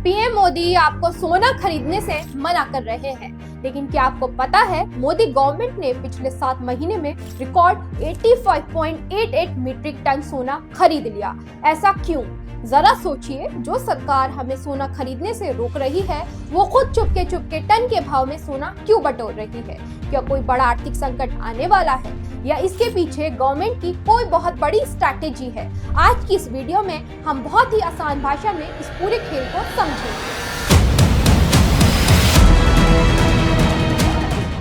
PM Modi आपको सोना खरीदने से मना कर रहे हैं, लेकिन क्या आपको पता है मोदी गवर्नमेंट ने पिछले 7 महीने में रिकॉर्ड 85.88 मीट्रिक टन सोना खरीद लिया। ऐसा क्यों? जरा सोचिए, जो सरकार हमें सोना खरीदने से रोक रही है वो खुद चुपके चुपके टन के भाव में सोना क्यों बटोर रही है? क्या कोई बड़ा आर्थिक संकट आने वाला है या इसके पीछे गवर्नमेंट की कोई बहुत बड़ी स्ट्रैटेजी है? आज की इस वीडियो में हम बहुत ही आसान भाषा में इस पूरे खेल को समझेंगे।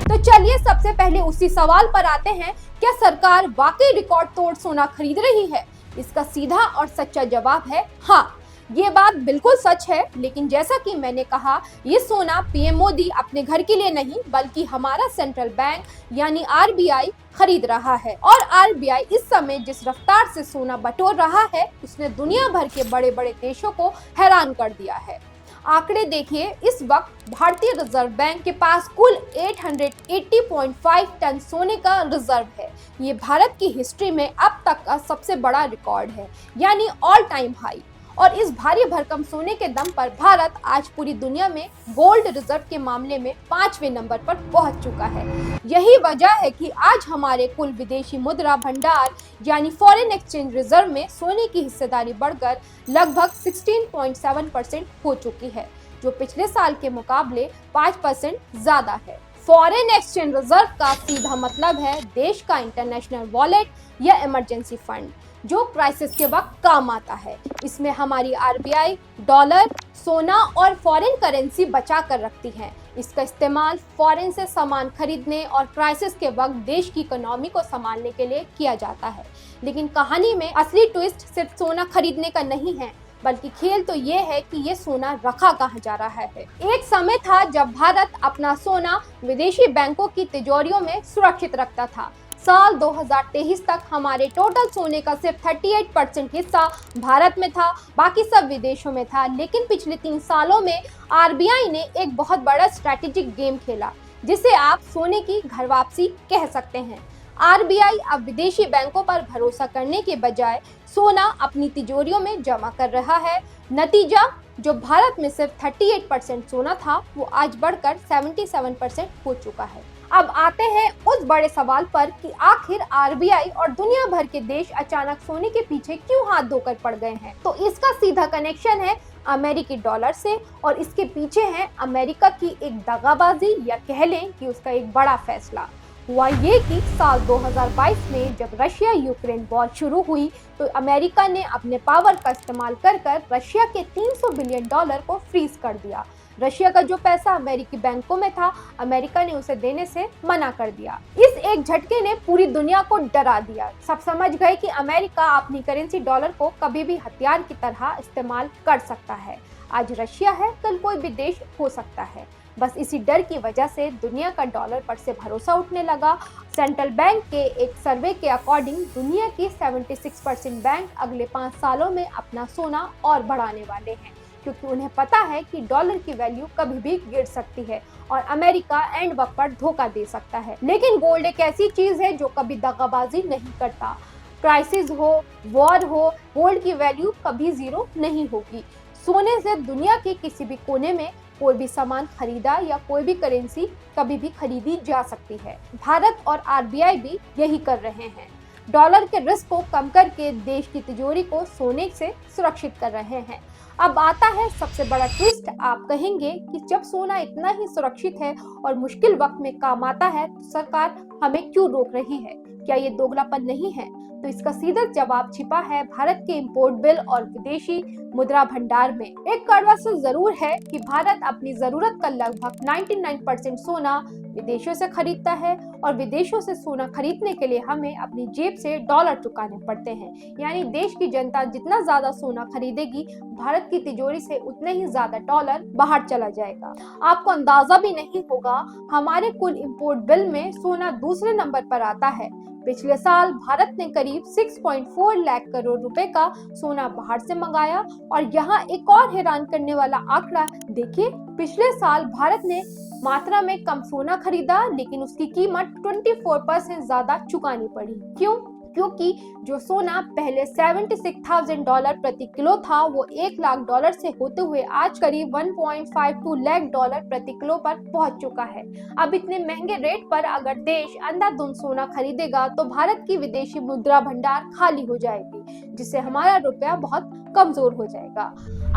तो चलिए सबसे पहले उसी सवाल पर आते हैं, क्या सरकार वाकई रिकॉर्ड तोड़ सोना खरीद रही है? इसका सीधा और सच्चा जवाब है हाँ, ये बात बिल्कुल सच है। लेकिन जैसा कि मैंने कहा, ये सोना पीएम मोदी अपने घर के लिए नहीं बल्कि हमारा सेंट्रल बैंक यानी आरबीआई खरीद रहा है। और आरबीआई इस समय जिस रफ्तार से सोना बटोर रहा है उसने दुनिया भर के बड़े बड़े देशों को हैरान कर दिया है। आंकड़े देखिए, इस वक्त भारतीय रिजर्व बैंक के पास कुल 880.5 टन सोने का रिजर्व है। ये भारत की हिस्ट्री में अब तक का सबसे बड़ा रिकॉर्ड है, यानी ऑल टाइम हाई। और इस भारी भरकम सोने के दम पर भारत आज पूरी दुनिया में गोल्ड रिजर्व के मामले में 5वें नंबर पर पहुंच चुका है। यही वजह है कि आज हमारे कुल विदेशी मुद्रा भंडार यानी फॉरेन एक्सचेंज रिजर्व में सोने की हिस्सेदारी बढ़कर लगभग 16.7% हो चुकी है, जो पिछले साल के मुकाबले 5% ज्यादा है। फॉरेन एक्सचेंज रिजर्व का सीधा मतलब है देश का इंटरनेशनल वॉलेट या इमरजेंसी फंड, जो क्राइसिस के वक्त काम आता है। इसमें हमारी आरबीआई डॉलर, सोना और फॉरेन करेंसी बचा कर रखती है। इसका इस्तेमाल फॉरेन से सामान खरीदने और क्राइसिस के वक्त देश की इकोनॉमी को संभालने के लिए किया जाता है। लेकिन कहानी में असली ट्विस्ट सिर्फ सोना खरीदने का नहीं है, बल्कि खेल तो ये है कि ये सोना रखा कहाँ जा रहा है। एक समय था जब भारत अपना सोना विदेशी बैंकों की तिजोरियों में सुरक्षित रखता था। साल 2023 तक हमारे टोटल सोने का सिर्फ 38% हिस्सा भारत में था, बाकी सब विदेशों में था। लेकिन पिछले 3 सालों में आरबीआई ने एक बहुत बड़ा स्ट्रैटेजिक गेम खेला, जिसे आप सोने की घर वापसी कह सकते हैं। आरबीआई अब विदेशी बैंकों पर भरोसा करने के बजाय सोना अपनी तिजोरियों में जमा कर रहा है। नतीजा, जो भारत में सिर्फ 38% सोना था वो आज बढ़कर 77% हो चुका है। अब आते हैं उस बड़े सवाल पर कि आखिर आरबीआई और दुनिया भर के देश अचानक सोने के पीछे क्यों हाथ धोकर पड़ गए हैं? तो इसका सीधा कनेक्शन है अमेरिकी डॉलर से, और इसके पीछे है अमेरिका की एक दगाबाजी या कह लें कि उसका एक बड़ा फैसला। हुआ ये कि साल 2022 में जब रशिया यूक्रेन वॉर शुरू हुई तो अमेरिका ने अपने पावर का इस्तेमाल कर रशिया के $300 बिलियन को फ्रीज कर दिया। रशिया का जो पैसा अमेरिकी बैंकों में था, अमेरिका ने उसे देने से मना कर दिया। इस एक झटके ने पूरी दुनिया को डरा दिया। सब समझ गए कि अमेरिका अपनी करेंसी डॉलर को कभी भी हथियार की तरह इस्तेमाल कर सकता है। आज रशिया है, कल कोई भी देश हो सकता है। बस इसी डर की वजह से दुनिया का डॉलर पर से भरोसा उठने लगा। सेंट्रल बैंक के एक सर्वे के अकॉर्डिंग दुनिया के 76% बैंक अगले 5 सालों में अपना सोना और बढ़ाने वाले हैं, क्योंकि उन्हें पता है कि डॉलर की वैल्यू कभी भी गिर सकती है और अमेरिका एंड वक्त पर धोखा दे सकता है। लेकिन गोल्ड एक ऐसी चीज है जो कभी दगाबाजी नहीं करता। क्राइसिस हो, वॉर हो, गोल्ड की वैल्यू कभी जीरो नहीं होगी। सोने से दुनिया के किसी भी कोने में कोई भी सामान खरीदा या कोई भी करेंसी कभी भी खरीदी जा सकती है। भारत और आरबीआई भी यही कर रहे हैं। डॉलर के रिस्क को कम करके देश की तिजोरी को सोने से सुरक्षित कर रहे हैं। अब आता है सबसे बड़ा ट्विस्ट। आप कहेंगे कि जब सोना इतना ही सुरक्षित है और मुश्किल वक्त में काम आता है तो सरकार हमें क्यों रोक रही है? क्या ये दोगलापन नहीं है? तो इसका सीधा जवाब छिपा है भारत के इंपोर्ट बिल और विदेशी मुद्रा भंडार में। एक कड़वा सच जरूर है कि भारत अपनी जरूरत का लगभग 99% सोना विदेशों से खरीदता है, और विदेशों से सोना खरीदने के लिए हमें अपनी जेब से डॉलर चुकाने पड़ते हैं। यानी देश की जनता जितना ज्यादा सोना खरीदेगी, भारत की तिजोरी से उतने ही ज्यादा डॉलर बाहर चला जाएगा। आपको अंदाजा भी नहीं होगा, हमारे कुल इंपोर्ट बिल में सोना दूसरे नंबर पर आता है। पिछले साल भारत ने करीब 6.4 लाख करोड़ रुपए का सोना बाहर से मंगाया। और यहाँ एक और हैरान करने वाला आंकड़ा देखिए, पिछले साल भारत ने मात्रा में कम सोना खरीदा, लेकिन उसकी कीमत 24% ज्यादा चुकानी पड़ी। क्यों? क्योंकि जो सोना पहले $76,000 प्रति किलो था वो $1 लाख से होते हुए आज करीब $1.52 लाख प्रति किलो पर पहुंच चुका है। अब इतने महंगे रेट पर अगर देश अंधाधुंध सोना खरीदेगा तो भारत की विदेशी मुद्रा भंडार खाली हो जाएगी, जिससे हमारा रुपया बहुत कमजोर हो जाएगा।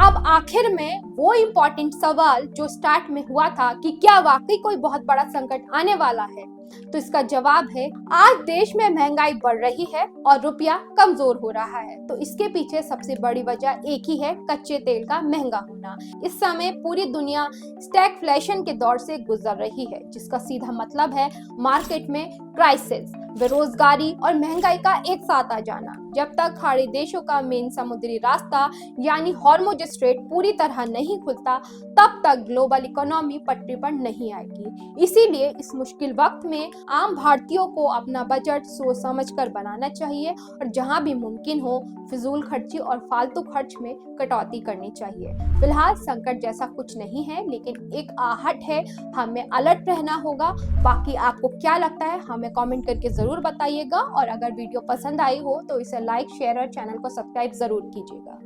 अब आखिर में वो इम्पोर्टेंट सवाल जो स्टार्ट में हुआ था कि क्या वाकई कोई बहुत बड़ा संकट आने वाला है, तो इसका जवाब है आज देश में महंगाई बढ़ रही है और रुपया कमजोर हो रहा है। तो इसके पीछे सबसे बड़ी वजह एक ही है, कच्चे तेल का महंगा होना। इस समय पूरी दुनिया स्टैगफ्लेशन के दौर से गुजर रही है, जिसका सीधा मतलब है मार्केट में क्राइसिस, बेरोजगारी और महंगाई का एक साथ आ जाना। जब तक खाड़ी देशों का मेन समुद्री रास्ता यानी हॉर्मुज स्ट्रेट पूरी तरह नहीं खुलता, तब तक ग्लोबल इकोनॉमी पटरी पर नहीं आएगी। इसीलिए इस मुश्किल वक्त में आम भारतीयों को अपना बजट सोच समझ कर बनाना चाहिए और जहां भी मुमकिन हो फिजूल खर्ची और फालतू खर्च में कटौती करनी चाहिए। फिलहाल संकट जैसा कुछ नहीं है, लेकिन एक आहट है, हमें अलर्ट रहना होगा। बाकी आपको क्या लगता है हमें कमेंट करके जरूर बताइएगा और अगर वीडियो पसंद आई हो तो इसे लाइक, शेयर और चैनल को सब्सक्राइब जरूर कीजिएगा।